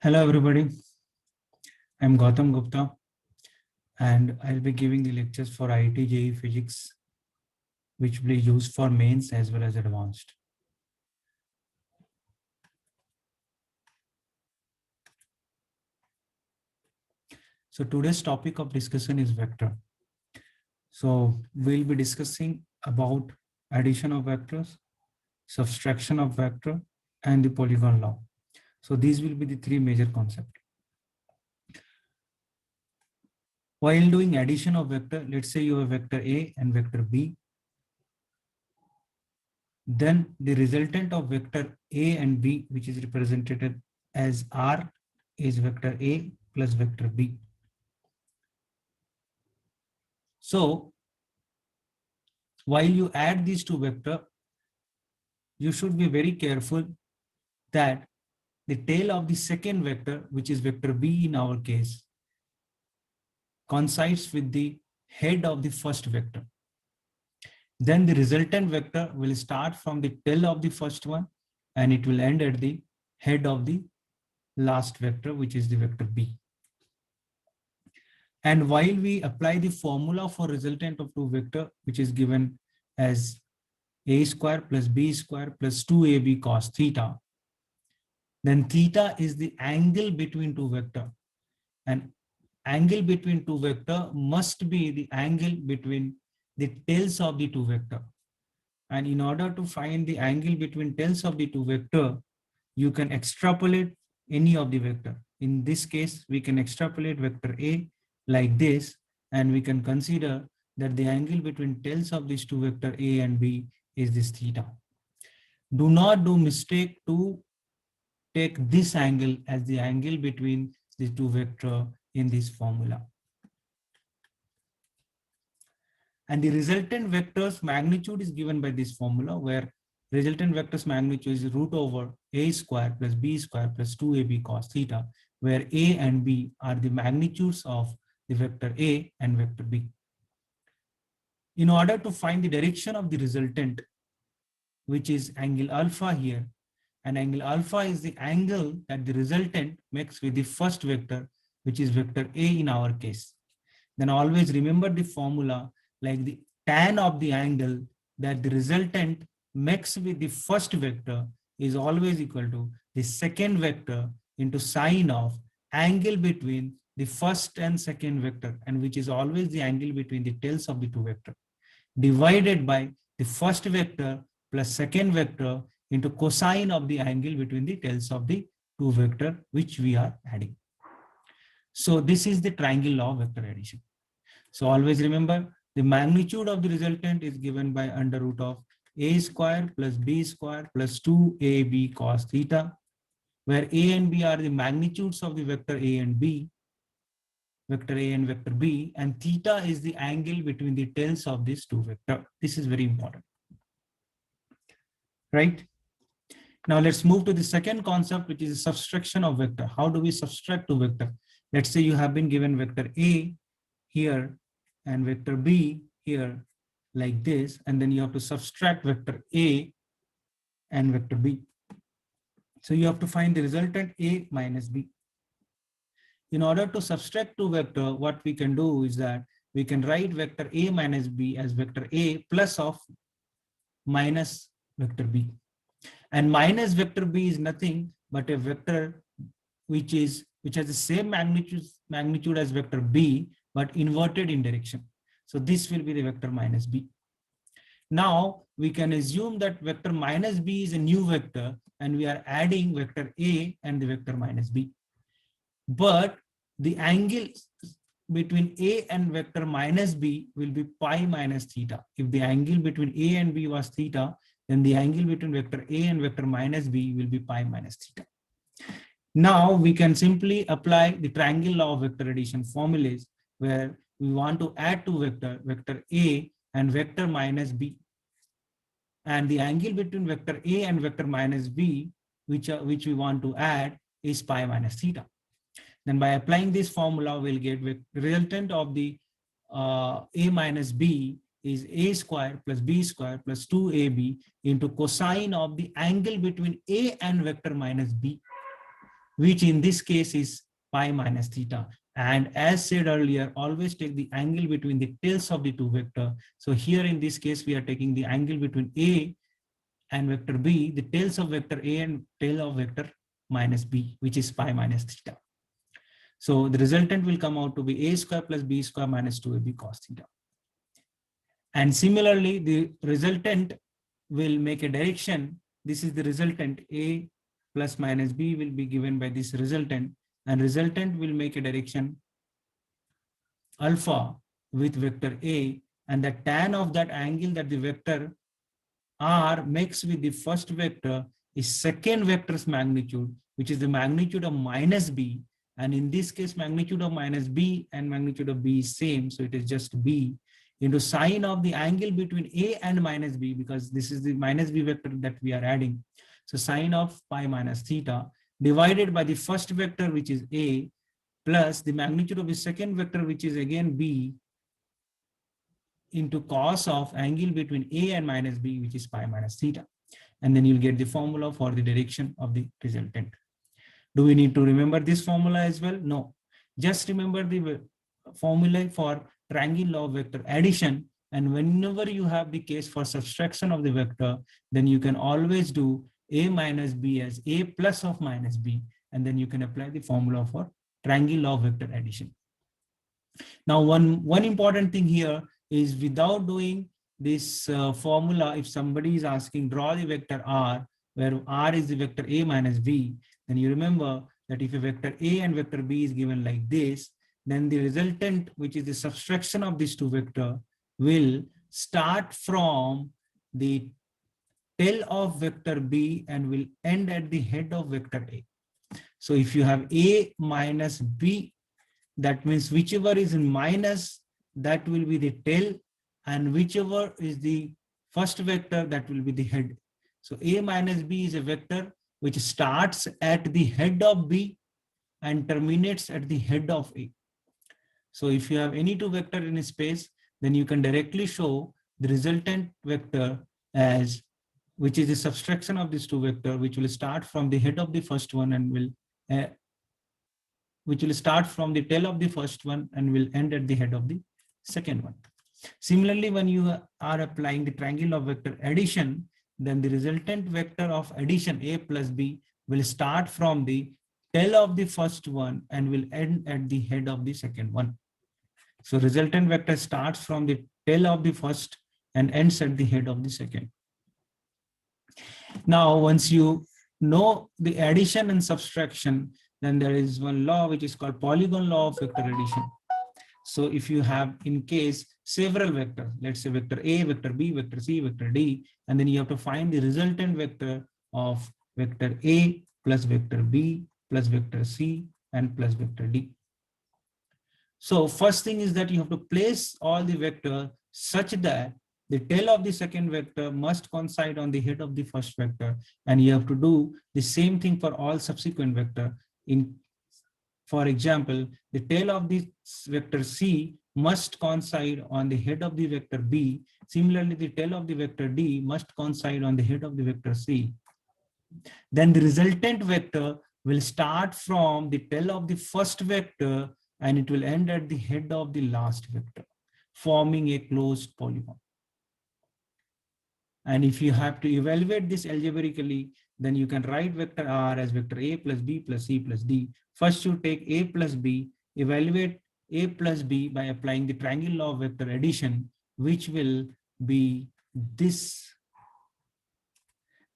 Hello everybody, I'm Gautam Gupta and I'll be giving the lectures for IIT JEE Physics which will be used for mains as well as advanced. So today's topic of discussion is vector. So we'll be discussing about addition of vectors, subtraction of vector and the polygon law. So these will be the three major concepts. While doing addition of vector, let's say you have vector A and vector B. Then the resultant of vector A and B, which is represented as R, is vector A plus vector B. So while you add these two vectors, you should be very careful that the tail of the second vector, which is vector B in our case, coincides with the head of the first vector. Then the resultant vector will start from the tail of the first one and it will end at the head of the last vector, which is the vector B. And while we apply the formula for resultant of two vector, which is given as a square plus b square plus 2ab cos theta, then theta is the angle between two vector. And angle between two vector must be the angle between the tails of the two vector. And in order to find the angle between tails of the two vector, you can extrapolate any of the vector. In this case, we can extrapolate vector A like this, and we can consider that the angle between tails of these two vector A and B is this theta. Do not do mistake to take this angle as the angle between the two vector in this formula. And the resultant vector's magnitude is given by this formula, where resultant vector's magnitude is root over a square plus b square plus 2ab cos theta, where a and b are the magnitudes of the vector A and vector B. In order to find the direction of the resultant, which is angle alpha here, and angle alpha is the angle that the resultant makes with the first vector, which is vector A in our case. Then always remember the formula, like the tan of the angle that the resultant makes with the first vector is always equal to the second vector into sine of angle between the first and second vector, and which is always the angle between the tails of the two vector, divided by the first vector plus second vector into cosine of the angle between the tails of the two vector which we are adding. So this is the triangle law of vector addition. So always remember the magnitude of the resultant is given by under root of a square plus b square plus 2ab cos theta, where a and b are the magnitudes of the vector A and B, vector A and vector B, and theta is the angle between the tails of these two vectors. This is very important, right? Now let's move to the second concept, which is subtraction of vector. How do we subtract two vector? Let's say you have been given vector A here and vector B here like this, and then you have to subtract vector A and vector B. So you have to find the resultant A minus B. In order to subtract two vector, what we can do is that we can write vector A minus B as vector A plus of minus vector B. And minus vector B is nothing but a vector which has the same magnitude as vector B, but inverted in direction. So this will be the vector minus B. Now we can assume that vector minus B is a new vector and we are adding vector A and the vector minus B. But the angle between A and vector minus B will be pi minus theta. If the angle between A and B was theta, then the angle between vector A and vector minus B will be pi minus theta. Now we can simply apply the triangle law of vector addition formulas, where we want to add two vector, vector A and vector minus B. And the angle between vector A and vector minus B, which we want to add, is pi minus theta. Then by applying this formula, we'll get the resultant of the A minus B is a square plus b square plus 2ab into cosine of the angle between A and vector minus B. which in this case is pi minus theta. And as said earlier, always take the angle between the tails of the two vector. So here in this case, we are taking the angle between A and vector B, the tails of vector A and tail of vector minus B, which is pi minus theta. So the resultant will come out to be A square plus B square minus 2AB cos theta. And similarly, the resultant will make a direction. This is the resultant. A plus minus B will be given by this resultant, and resultant will make a direction alpha with vector A, and the tan of that angle that the vector R makes with the first vector is second vector's magnitude, which is the magnitude of minus B. And in this case, magnitude of minus B and magnitude of B is same. So it is just B into sine of the angle between A and minus B, because this is the minus B vector that we are adding. So sine of pi minus theta divided by the first vector, which is A, plus the magnitude of the second vector, which is again B, into cos of angle between A and minus B, which is pi minus theta. And then you'll get the formula for the direction of the resultant. Do we need to remember this formula as well? No. Just remember the formula for triangle law of vector addition. And whenever you have the case for subtraction of the vector, then you can always do A minus B as A plus of minus B. And then you can apply the formula for triangle law of vector addition. Now, one important thing here is, without doing this formula, if somebody is asking draw the vector R, where R is the vector A minus B, then you remember that if a vector A and vector B is given like this, then the resultant, which is the subtraction of these two vectors, will start from the tail of vector B and will end at the head of vector A. So if you have A minus B, that means whichever is in minus, that will be the tail, and whichever is the first vector, that will be the head. So A minus B is a vector which starts at the head of B and terminates at the head of A. So if you have any two vector in a space, then you can directly show the resultant vector as, which is the subtraction of these two vectors, which will start from the head of the first one and will which will start from the tail of the first one and will end at the head of the second one. Similarly, when you are applying the triangle of vector addition, then the resultant vector of addition A plus B will start from the tail of the first one and will end at the head of the second one. So resultant vector starts from the tail of the first and ends at the head of the second. Now, once you know the addition and subtraction, then there is one law which is called polygon law of vector addition. So if you have, in case, several vectors, let's say vector A, vector B, vector C, vector D, and then you have to find the resultant vector of vector A plus vector B plus vector C and plus vector D. So first thing is that you have to place all the vectors such that the tail of the second vector must coincide on the head of the first vector, and you have to do the same thing for all subsequent vectors. For example, the tail of this vector C must coincide on the head of the vector B. Similarly, the tail of the vector D must coincide on the head of the vector C. Then the resultant vector will start from the tail of the first vector and it will end at the head of the last vector, forming a closed polygon. And if you have to evaluate this algebraically, then you can write vector R as vector A plus B plus C plus D. First, you take A plus B, evaluate A plus B by applying the triangle law of vector addition, which will be this,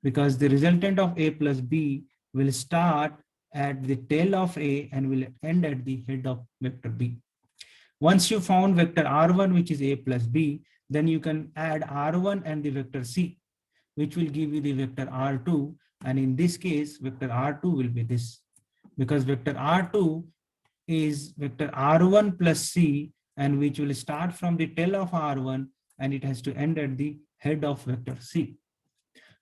because the resultant of A plus B will start at the tail of A and will end at the head of vector B. Once you found vector R1, which is A plus B, then you can add R1 and the vector C, which will give you the vector R2. And in this case, vector R2 will be this, because vector R2 is vector R1 plus C, and which will start from the tail of R1 and it has to end at the head of vector C.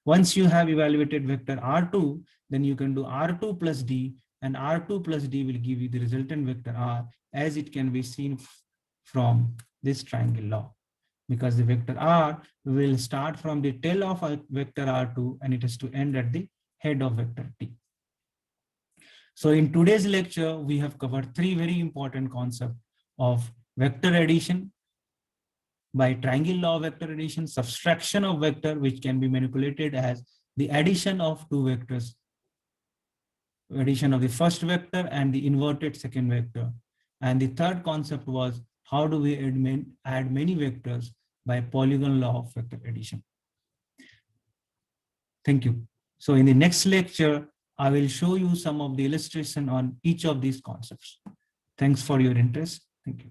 Once you have evaluated vector R2, then you can do R2 plus D, and R2 plus D will give you the resultant vector R, as it can be seen from this triangle law, because the vector R will start from the tail of vector R2 and it has to end at the head of vector T. So in today's lecture, we have covered three very important concepts of vector addition by triangle law of vector addition, subtraction of vector, which can be manipulated as the addition of two vectors, addition of the first vector and the inverted second vector. And the third concept was how do we add many vectors by polygon law of vector addition. Thank you. So in the next lecture, I will show you some of the illustration on each of these concepts. Thanks for your interest. Thank you.